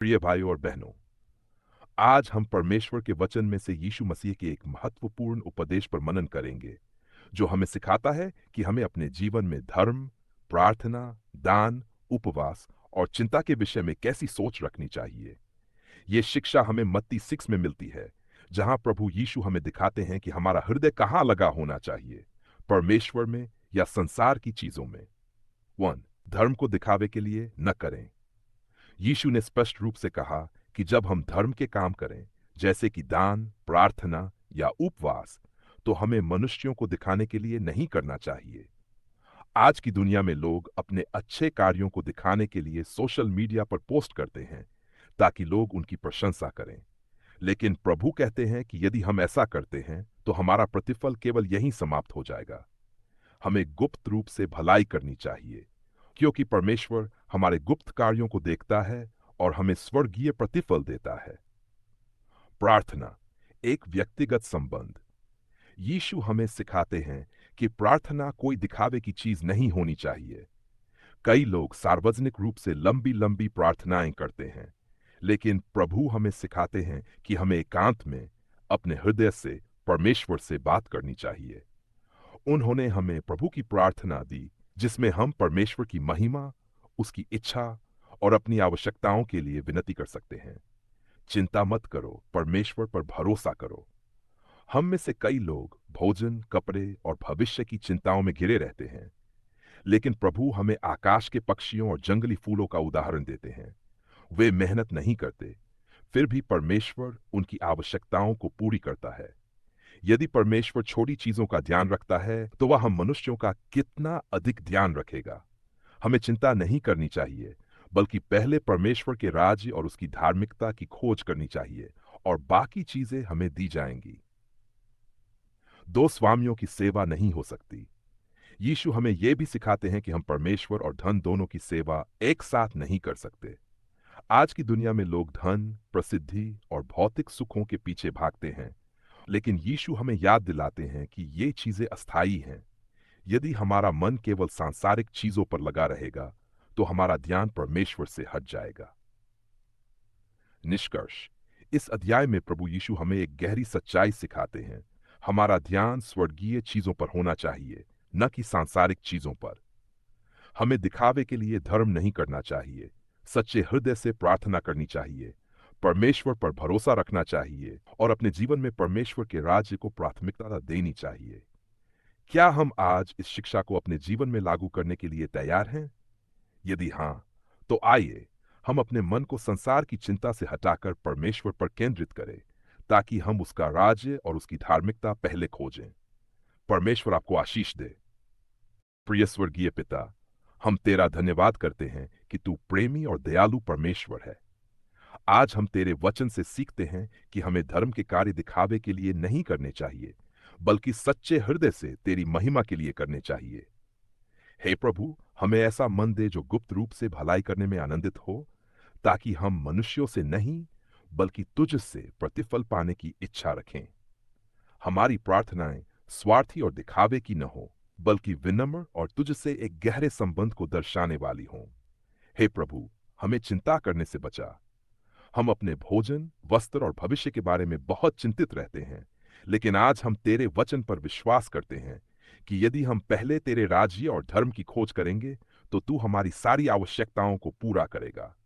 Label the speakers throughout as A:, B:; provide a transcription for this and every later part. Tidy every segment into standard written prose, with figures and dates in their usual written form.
A: प्रिय भाइयों और बहनों, आज हम परमेश्वर के वचन में से यीशु मसीह के एक महत्वपूर्ण उपदेश पर मनन करेंगे, जो हमें सिखाता है कि हमें अपने जीवन में धर्म, प्रार्थना, दान, उपवास और चिंता के विषय में कैसी सोच रखनी चाहिए। ये शिक्षा हमें मत्ती 6 में मिलती है, जहां प्रभु यीशु हमें दिखाते हैं कि हमारा हृदय कहाँ लगा होना चाहिए, परमेश्वर में या संसार की चीजों में। 1. धर्म को दिखावे के लिए न करें। यीशु ने स्पष्ट रूप से कहा कि जब हम धर्म के काम करें, जैसे कि दान, प्रार्थना या उपवास, तो हमें मनुष्यों को दिखाने के लिए नहीं करना चाहिए। आज की दुनिया में लोग अपने अच्छे कार्यों को दिखाने के लिए सोशल मीडिया पर पोस्ट करते हैं, ताकि लोग उनकी प्रशंसा करें। लेकिन प्रभु कहते हैं कि यदि हम ऐसा करते हैं, तो हमारा प्रतिफल केवल यहीं समाप्त हो जाएगा। हमें गुप्त रूप से भलाई करनी चाहिए, क्योंकि परमेश्वर हमारे गुप्त कार्यों को देखता है और हमें स्वर्गीय प्रतिफल देता है। प्रार्थना, एक व्यक्तिगत संबंध। यीशु हमें सिखाते हैं कि प्रार्थना कोई दिखावे की चीज नहीं होनी चाहिए। कई लोग सार्वजनिक रूप से लंबी लंबी प्रार्थनाएं करते हैं, लेकिन प्रभु हमें सिखाते हैं कि हमें एकांत में अपने हृदय से परमेश्वर से बात करनी चाहिए। उन्होंने हमें प्रभु की प्रार्थना दी, जिसमें हम परमेश्वर की महिमा, उसकी इच्छा और अपनी आवश्यकताओं के लिए विनती कर सकते हैं। चिंता मत करो, परमेश्वर पर भरोसा करो। हम में से कई लोग भोजन, कपड़े और भविष्य की चिंताओं में घिरे रहते हैं, लेकिन प्रभु हमें आकाश के पक्षियों और जंगली फूलों का उदाहरण देते हैं। वे मेहनत नहीं करते, फिर भी परमेश्वर उनकी आवश्यकताओं को पूरी करता है। यदि परमेश्वर छोटी चीजों का ध्यान रखता है, तो वह हम मनुष्यों का कितना अधिक ध्यान रखेगा। हमें चिंता नहीं करनी चाहिए, बल्कि पहले परमेश्वर के राज्य और उसकी धार्मिकता की खोज करनी चाहिए, और बाकी चीजें हमें दी जाएंगी। दो स्वामियों की सेवा नहीं हो सकती। यीशु हमें यह भी सिखाते हैं कि हम परमेश्वर और धन दोनों की सेवा एक साथ नहीं कर सकते। आज की दुनिया में लोग धन, प्रसिद्धि और भौतिक सुखों के पीछे भागते हैं, लेकिन यीशु हमें याद दिलाते हैं कि ये चीजें अस्थायी हैं। यदि हमारा मन केवल सांसारिक चीजों पर लगा रहेगा, तो हमारा ध्यान परमेश्वर से हट जाएगा। निष्कर्ष, इस अध्याय में प्रभु यीशु हमें एक गहरी सच्चाई सिखाते हैं। हमारा ध्यान स्वर्गीय चीजों पर होना चाहिए, न कि सांसारिक चीजों पर। हमें दिखावे के लिए धर्म नहीं करना चाहिए, सच्चे हृदय से प्रार्थना करनी चाहिए, परमेश्वर पर भरोसा रखना चाहिए और अपने जीवन में परमेश्वर के राज्य को प्राथमिकता देनी चाहिए। क्या हम आज इस शिक्षा को अपने जीवन में लागू करने के लिए तैयार हैं? यदि हाँ, तो आइए हम अपने मन को संसार की चिंता से हटाकर परमेश्वर पर केंद्रित करें, ताकि हम उसका राज्य और उसकी धार्मिकता पहले खोजें। परमेश्वर आपको आशीष दे। प्रिय स्वर्गीय पिता, हम तेरा धन्यवाद करते हैं कि तू प्रेमी और दयालु परमेश्वर है। आज हम तेरे वचन से सीखते हैं कि हमें धर्म के कार्य दिखावे के लिए नहीं करने चाहिए, बल्कि सच्चे हृदय से तेरी महिमा के लिए करने चाहिए। हे प्रभु, हमें ऐसा मन दे जो गुप्त रूप से भलाई करने में आनंदित हो, ताकि हम मनुष्यों से नहीं, बल्कि तुझ से प्रतिफल पाने की इच्छा रखें। हमारी प्रार्थनाएं स्वार्थी और दिखावे की न हो, बल्कि विनम्र और तुझसे एक गहरे संबंध को दर्शाने वाली हों। हे प्रभु, हमें चिंता करने से बचा। हम अपने भोजन, वस्त्र और भविष्य के बारे में बहुत चिंतित रहते हैं, लेकिन आज हम तेरे वचन पर विश्वास करते हैं कि यदि हम पहले तेरे राज्य और धर्म की खोज करेंगे, तो तू हमारी सारी आवश्यकताओं को पूरा करेगा।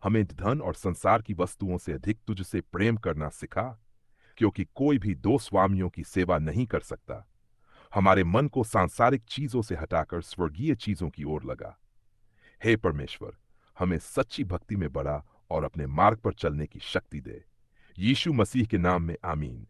A: हमें धन और संसार की वस्तुओं से अधिक तुझसे प्रेम करना सिखा, क्योंकि कोई भी दो स्वामियों की सेवा नहीं कर सकता। हमारे मन को सांसारिक चीजों से हटाकर स्वर्गीय चीजों की ओर लगा। हे परमेश्वर, हमें सच्ची भक्ति में बढ़ा और अपने मार्ग पर चलने की शक्ति दे। यीशु मसीह के नाम में आमीन।